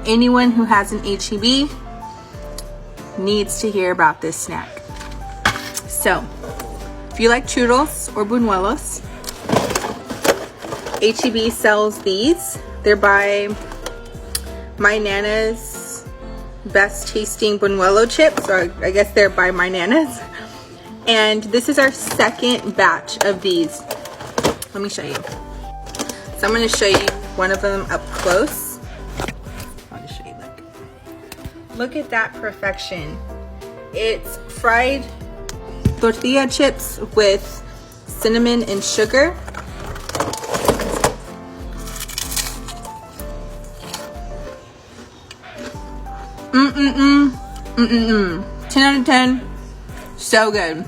anyone who has an HEB needs to hear about this snack. So, if you like churros or buñuelos, HEB sells these. They're by My Nana's Best Tasting Buñuelo Chips, or I guess they're by My Nana's. And this is our second batch of these. Let me show you. So I'm going to show you one of them up close. I'll just show you, look at that perfection. It's fried tortilla chips with cinnamon and sugar. Mm-mm-mm. Mm-mm-mm. 10 out of 10. So good.